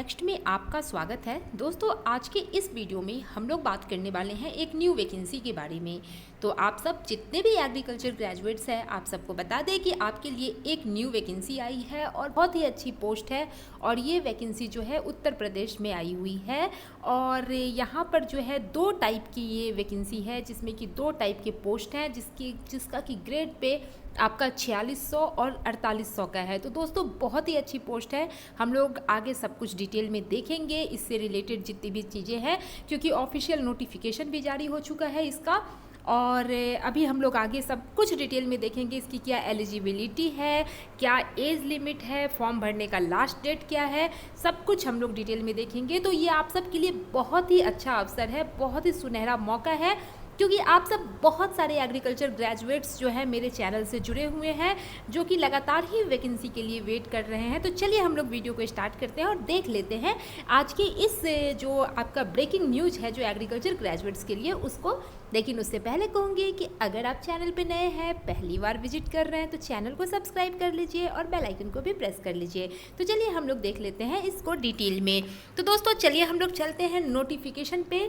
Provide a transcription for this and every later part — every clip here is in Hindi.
नेक्स्ट में आपका स्वागत है। दोस्तों, आज के इस वीडियो में हम लोग बात करने वाले हैं एक न्यू वैकेंसी के बारे में। तो आप सब जितने भी एग्रीकल्चर ग्रेजुएट्स हैं, आप सबको बता दें कि आपके लिए एक न्यू वैकेंसी आई है और बहुत ही अच्छी पोस्ट है। और ये वैकेंसी जो है उत्तर प्रदेश में आई हुई है। और यहाँ पर जो है 2 टाइप की ये वैकेंसी है, जिसमें कि 2 टाइप के पोस्ट हैं, जिसका कि ग्रेड पे आपका 4600 और 4800 का है। तो दोस्तों, बहुत ही अच्छी पोस्ट है। हम लोग आगे सब कुछ डिटेल में देखेंगे, इससे रिलेटेड जितनी भी चीज़ें हैं, क्योंकि ऑफिशियल नोटिफिकेशन भी जारी हो चुका है इसका। और अभी हम लोग आगे सब कुछ डिटेल में देखेंगे, इसकी क्या एलिजिबिलिटी है, क्या एज लिमिट है, फॉर्म भरने का लास्ट डेट क्या है, सब कुछ हम लोग डिटेल में देखेंगे। तो ये आप सब के लिए बहुत ही अच्छा अवसर है, बहुत ही सुनहरा मौका है, क्योंकि आप सब बहुत सारे एग्रीकल्चर ग्रेजुएट्स जो है मेरे चैनल से जुड़े हुए हैं, जो कि लगातार ही वैकेंसी के लिए वेट कर रहे हैं। तो चलिए हम लोग वीडियो को स्टार्ट करते हैं और देख लेते हैं आज की इस जो आपका ब्रेकिंग न्यूज़ है जो एग्रीकल्चर ग्रेजुएट्स के लिए, उसको। लेकिन उससे पहले कहूँगी कि अगर आप चैनल पर नए हैं, पहली बार विजिट कर रहे हैं, तो चैनल को सब्सक्राइब कर लीजिए और बेल आइकन को भी प्रेस कर लीजिए। तो चलिए हम लोग देख लेते हैं इसको डिटेल में। तो दोस्तों, चलिए हम लोग चलते हैं नोटिफिकेशन पे।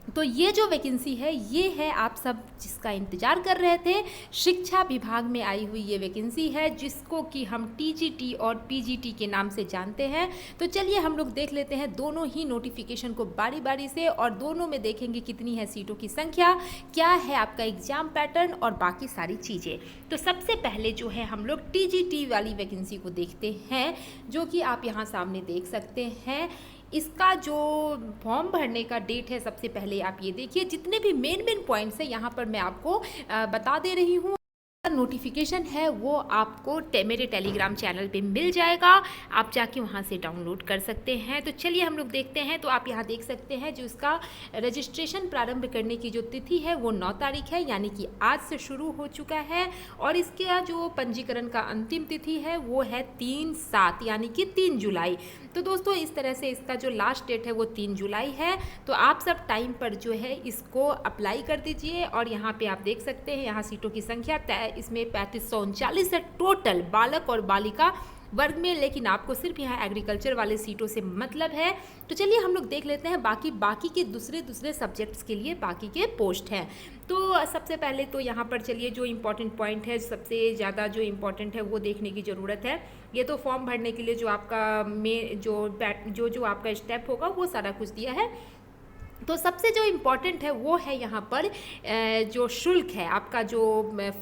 तो ये जो वैकेंसी है, ये है आप सब जिसका इंतज़ार कर रहे थे। शिक्षा विभाग में आई हुई ये वैकेंसी है, जिसको कि हम टीजीटी और पीजीटी के नाम से जानते हैं। तो चलिए हम लोग देख लेते हैं दोनों ही नोटिफिकेशन को बारी बारी से, और दोनों में देखेंगे कितनी है सीटों की संख्या, क्या है आपका एग्ज़ाम पैटर्न और बाकी सारी चीज़ें। तो सबसे पहले जो है हम लोग टीजीटी वाली वैकेंसी को देखते हैं, जो कि आप यहाँ सामने देख सकते हैं। इसका जो फॉर्म भरने का डेट है, सबसे पहले आप ये देखिए, जितने भी मेन पॉइंट्स हैं यहाँ पर मैं आपको बता दे रही हूँ। नोटिफिकेशन है वो आपको मेरे टेलीग्राम चैनल पे मिल जाएगा, आप जाके वहाँ से डाउनलोड कर सकते हैं। तो चलिए हम लोग देखते हैं। तो आप यहाँ देख सकते हैं जो इसका रजिस्ट्रेशन प्रारंभ करने की जो तिथि है वो 9 तारीख है, यानी कि आज से शुरू हो चुका है। और इसका जो पंजीकरण का अंतिम तिथि है वो है 3/7 यानी कि 3 जुलाई। तो दोस्तों, इस तरह से इसका जो लास्ट डेट है वो 3 जुलाई है। तो आप सब टाइम पर जो है इसको अप्लाई कर दीजिए। और यहाँ पे आप देख सकते हैं, यहाँ सीटों की संख्या इसमें 3539 है टोटल बालक और बालिका वर्ग में, लेकिन आपको सिर्फ यहाँ एग्रीकल्चर वाले सीटों से मतलब है। तो चलिए हम लोग देख लेते हैं बाकी के दूसरे सब्जेक्ट्स के लिए बाकी के पोस्ट हैं। तो सबसे पहले तो यहाँ पर चलिए जो इम्पोर्टेंट पॉइंट है, सबसे ज़्यादा जो इम्पोर्टेंट है वो देखने की ज़रूरत है। ये तो फॉर्म भरने के लिए जो आपका जो आपका स्टेप होगा वो सारा कुछ दिया है। तो सबसे जो इम्पॉर्टेंट है वो है यहाँ पर जो शुल्क है आपका, जो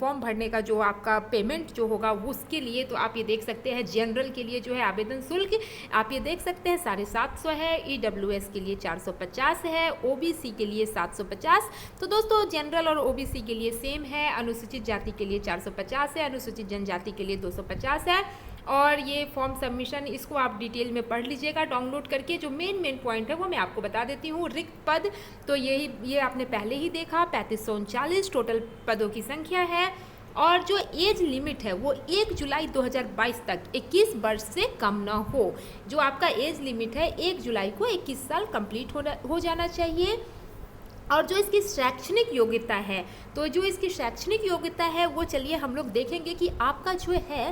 फॉर्म भरने का जो आपका पेमेंट जो होगा उसके लिए। तो आप ये देख सकते हैं जनरल के लिए जो है आवेदन शुल्क आप ये देख सकते हैं 750 है, EWS के लिए 450 है, OBC के लिए 750। तो दोस्तों, जनरल और OBC के लिए सेम है। अनुसूचित जाति के लिए 450 है, अनुसूचित जनजाति के लिए 250 है। और ये फॉर्म सबमिशन, इसको आप डिटेल में पढ़ लीजिएगा डाउनलोड करके। जो मेन पॉइंट है वो मैं आपको बता देती हूँ। रिक्त पद, तो ये आपने पहले ही देखा, 3539 टोटल पदों की संख्या है। और जो एज लिमिट है वो 1 जुलाई 2022 तक 21 वर्ष से कम ना हो। जो आपका एज लिमिट है 1 जुलाई को 21 साल कंप्लीट हो जाना चाहिए। और जो इसकी शैक्षणिक योग्यता है, तो जो इसकी शैक्षणिक योग्यता है वो चलिए हम लोग देखेंगे कि आपका जो है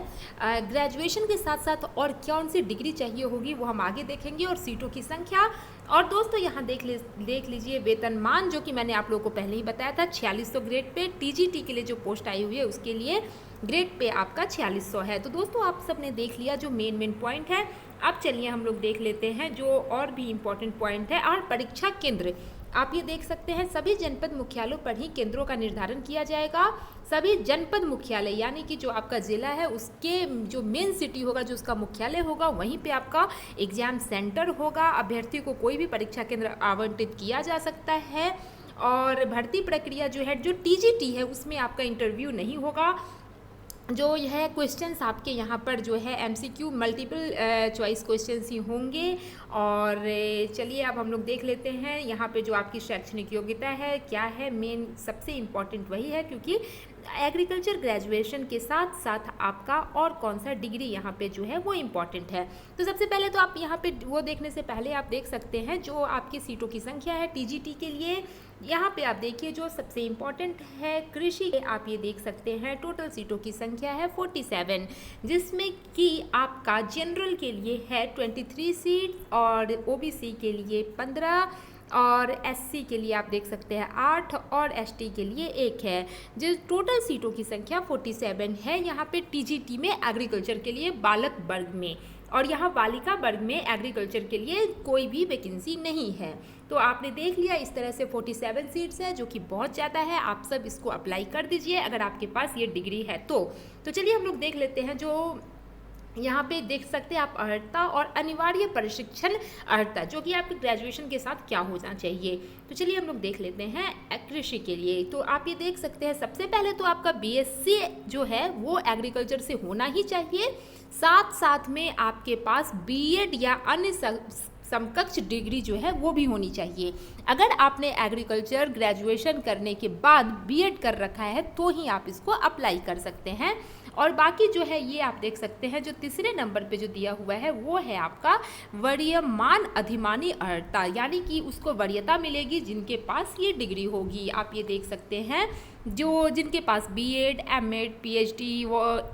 ग्रेजुएशन के साथ साथ और कौन सी डिग्री चाहिए होगी वो हम आगे देखेंगे, और सीटों की संख्या। और दोस्तों, यहाँ देख लीजिए वेतनमान, जो कि मैंने आप लोगों को पहले ही बताया था 4600 ग्रेड पे। टीजीटी के लिए जो पोस्ट आई हुई है उसके लिए ग्रेड पे आपका 4600 है। तो दोस्तों, आप सबने देख लिया जो मेन पॉइंट है। अब चलिए हम लोग देख लेते हैं जो और भी इम्पोर्टेंट पॉइंट है। और परीक्षा केंद्र आप ये देख सकते हैं, सभी जनपद मुख्यालयों पर ही केंद्रों का निर्धारण किया जाएगा। सभी जनपद मुख्यालय यानी कि जो आपका ज़िला है उसके जो मेन सिटी होगा, जो उसका मुख्यालय होगा, वहीं पे आपका एग्ज़ाम सेंटर होगा। अभ्यर्थी को कोई भी परीक्षा केंद्र आवंटित किया जा सकता है। और भर्ती प्रक्रिया जो है, जो टीजीटी है, उसमें आपका इंटरव्यू नहीं होगा। जो है क्वेश्चंस आपके यहाँ पर जो है MCQ मल्टीपल चॉइस क्वेश्चंस ही होंगे। और चलिए अब हम लोग देख लेते हैं यहाँ पे जो आपकी शैक्षणिक योग्यता है क्या है। मेन सबसे इम्पॉर्टेंट वही है, क्योंकि एग्रीकल्चर ग्रेजुएशन के साथ साथ आपका और कौन सा डिग्री यहाँ पे जो है वो इम्पॉर्टेंट है। तो सबसे पहले तो आप यहाँ पे वो देखने से पहले आप देख सकते हैं जो आपकी सीटों की संख्या है टीजीटी के लिए यहाँ पे आप देखिए जो सबसे इम्पोर्टेंट है कृषि, आप ये देख सकते हैं टोटल सीटों की संख्या है 47, जिसमें कि आपका जनरल के लिए है 23 सीट और ओबीसी के लिए 15 और एससी के लिए आप देख सकते हैं 8 और एसटी के लिए 1 है। जो टोटल सीटों की संख्या 47 है यहाँ पे टीजीटी में एग्रीकल्चर के लिए बालक वर्ग में, और यहाँ बालिका वर्ग में एग्रीकल्चर के लिए कोई भी वैकेंसी नहीं है। तो आपने देख लिया इस तरह से 47 सीट्स है जो कि बहुत ज़्यादा है। आप सब इसको अप्लाई कर दीजिए अगर आपके पास ये डिग्री है तो चलिए हम लोग देख लेते हैं। जो यहाँ पे देख सकते हैं आप अर्हता और अनिवार्य प्रशिक्षण अर्हता, जो कि आपके ग्रेजुएशन के साथ क्या होना चाहिए। तो चलिए हम लोग देख लेते हैं कृषि के लिए। तो आप ये देख सकते हैं सबसे पहले तो आपका बीएससी जो है वो एग्रीकल्चर से होना ही चाहिए, साथ साथ में आपके पास बीएड या अन्य समकक्ष डिग्री जो है वो भी होनी चाहिए। अगर आपने एग्रीकल्चर ग्रेजुएशन करने के बाद बीएड कर रखा है तो ही आप इसको अप्लाई कर सकते हैं। और बाकी जो है ये आप देख सकते हैं जो तीसरे नंबर पे जो दिया हुआ है वो है आपका वरीयमान अधिमानी अर्हता, यानी कि उसको वरीयता मिलेगी जिनके पास ये डिग्री होगी। आप ये देख सकते हैं जो जिनके पास बीएड, एमएड, पीएचडी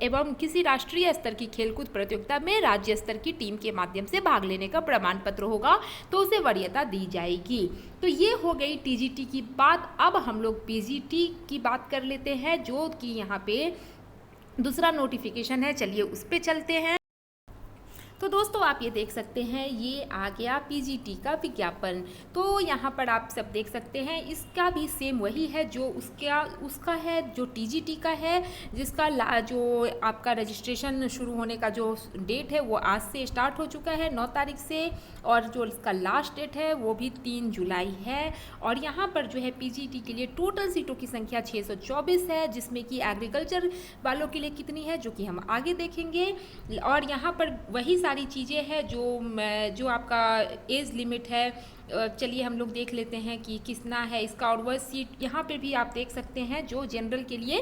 एवं किसी राष्ट्रीय स्तर की खेलकूद प्रतियोगिता में राज्य स्तर की टीम के माध्यम से भाग लेने का प्रमाण पत्र होगा तो उसे वरीयता दी जाएगी। तो ये हो गई टीजीटी की बात। अब हम लोग पीजीटी की बात कर लेते हैं जो कि यहाँ पे दूसरा नोटिफिकेशन है। चलिए उस पे चलते हैं। तो दोस्तों आप ये देख सकते हैं ये आ गया पीजीटी का विज्ञापन। तो यहाँ पर आप सब देख सकते हैं इसका भी सेम वही है जो उसका है जो टीजीटी का है, जिसका जो आपका रजिस्ट्रेशन शुरू होने का जो डेट है वो आज से स्टार्ट हो चुका है 9 तारीख से, और जो इसका लास्ट डेट है वो भी 3 जुलाई है। और यहाँ पर जो है पीजीटी के लिए टोटल सीटों की संख्या 624 है, जिसमें कि एग्रीकल्चर वालों के लिए कितनी है जो कि हम आगे देखेंगे। और यहाँ पर वही सारी चीज़ें हैं जो आपका एज लिमिट है। चलिए हम लोग देख लेते हैं कि कितना है इसका। और वह सीट यहाँ पे भी आप देख सकते हैं जो जनरल के लिए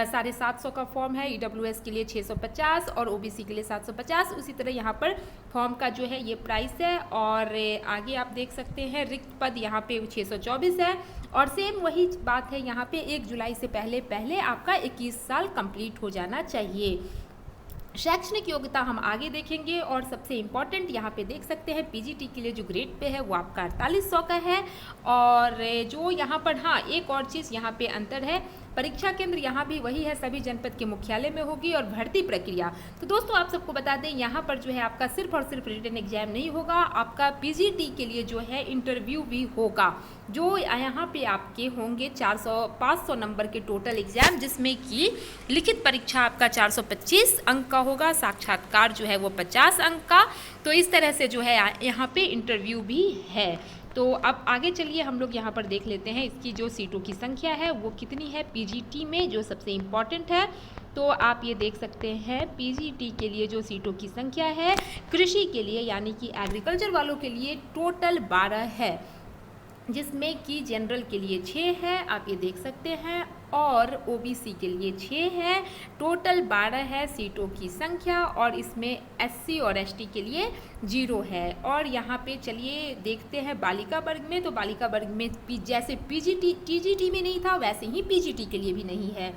750 का फॉर्म है, ईडब्ल्यूएस के लिए 650 और ओबीसी के लिए 750। उसी तरह यहाँ पर फॉर्म का जो है ये प्राइस है। और आगे आप देख सकते हैं रिक्त पद यहाँ पे 624 है। और सेम वही बात है यहाँ पे 1 जुलाई से पहले आपका 21 साल कंप्लीट हो जाना चाहिए। शैक्षणिक योग्यता हम आगे देखेंगे। और सबसे इम्पॉर्टेंट यहाँ पे देख सकते हैं पीजीटी के लिए जो ग्रेड पे है वो आपका 4800 का है। और जो यहाँ पर हाँ एक और चीज़ यहाँ पे अंतर है, परीक्षा केंद्र यहाँ भी वही है, सभी जनपद के मुख्यालय में होगी। और भर्ती प्रक्रिया तो दोस्तों आप सबको बता दें यहाँ पर जो है आपका सिर्फ और सिर्फ रिटन एग्जाम नहीं होगा, आपका पीजीटी के लिए जो है इंटरव्यू भी होगा, जो यहाँ पे आपके होंगे 500 नंबर के टोटल एग्जाम, जिसमें कि लिखित परीक्षा आपका 425 अंक का होगा, साक्षात्कार जो है वो 50 अंक का। तो इस तरह से जो है यहाँ पे इंटरव्यू भी है। तो अब आगे चलिए हम लोग यहाँ पर देख लेते हैं इसकी जो सीटों की संख्या है वो कितनी है पीजीटी में, जो सबसे इम्पॉर्टेंट है। तो आप ये देख सकते हैं पीजीटी के लिए जो सीटों की संख्या है कृषि के लिए यानी कि एग्रीकल्चर वालों के लिए टोटल 12 है, जिसमें कि जनरल के लिए 6 है, आप ये देख सकते हैं, और ओबीसी के लिए 6 है। टोटल 12 है सीटों की संख्या। और इसमें एससी और एसटी के लिए 0 है। और यहाँ पे चलिए देखते हैं बालिका वर्ग में। तो बालिका वर्ग में जैसे टीजीटी में नहीं था वैसे ही पीजीटी के लिए भी नहीं है।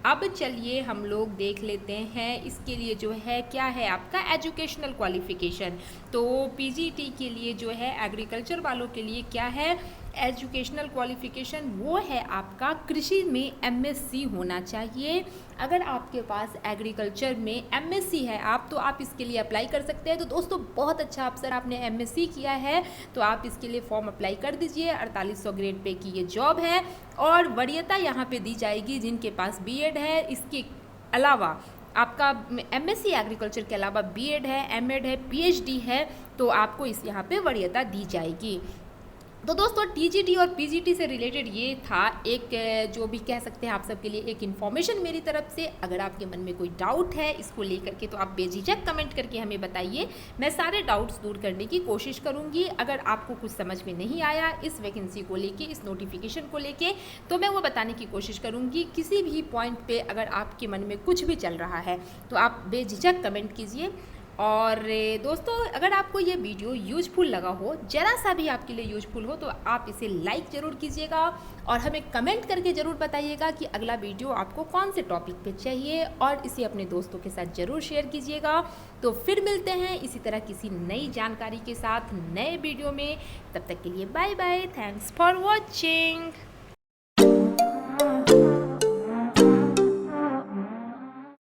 अब चलिए हम लोग देख लेते हैं इसके लिए जो है क्या है आपका एजुकेशनल क्वालिफिकेशन। तो पीजीटी के लिए जो है एग्रीकल्चर वालों के लिए क्या है एजुकेशनल क्वालिफिकेशन, वो है आपका कृषि में एमएससी होना चाहिए। अगर आपके पास एग्रीकल्चर में एमएससी है तो आप इसके लिए अप्लाई कर सकते हैं। तो दोस्तों बहुत अच्छा अवसर, आपने एमएससी किया है तो आप इसके लिए फॉर्म अप्लाई कर दीजिए। 4800 ग्रेड पे की ये जॉब है। और वरीयता यहाँ पे दी जाएगी जिनके पास बीएड है, इसके अलावा आपका एमएससी एग्रीकल्चर के अलावा बीएड है, एमएड है, पीएचडी है, तो आपको इस यहाँ पे वरीयता दी जाएगी। तो दोस्तों टीजीटी और पीजीटी से रिलेटेड ये था एक जो भी कह सकते हैं आप सबके लिए एक इन्फॉर्मेशन मेरी तरफ से। अगर आपके मन में कोई डाउट है इसको लेकर के तो आप बेझिझक कमेंट करके हमें बताइए, मैं सारे डाउट्स दूर करने की कोशिश करूंगी। अगर आपको कुछ समझ में नहीं आया इस वैकेंसी को लेके, इस नोटिफिकेशन को लेके, तो मैं वो बताने की कोशिश करूँगी। किसी भी पॉइंट पर अगर आपके मन में कुछ भी चल रहा है तो आप बेझिझक कमेंट कीजिए। और दोस्तों अगर आपको ये वीडियो यूजफुल लगा हो, ज़रा सा भी आपके लिए यूजफुल हो, तो आप इसे लाइक ज़रूर कीजिएगा और हमें कमेंट करके ज़रूर बताइएगा कि अगला वीडियो आपको कौन से टॉपिक पे चाहिए, और इसे अपने दोस्तों के साथ ज़रूर शेयर कीजिएगा। तो फिर मिलते हैं इसी तरह किसी नई जानकारी के साथ नए वीडियो में। तब तक के लिए bye bye, thanks for watching.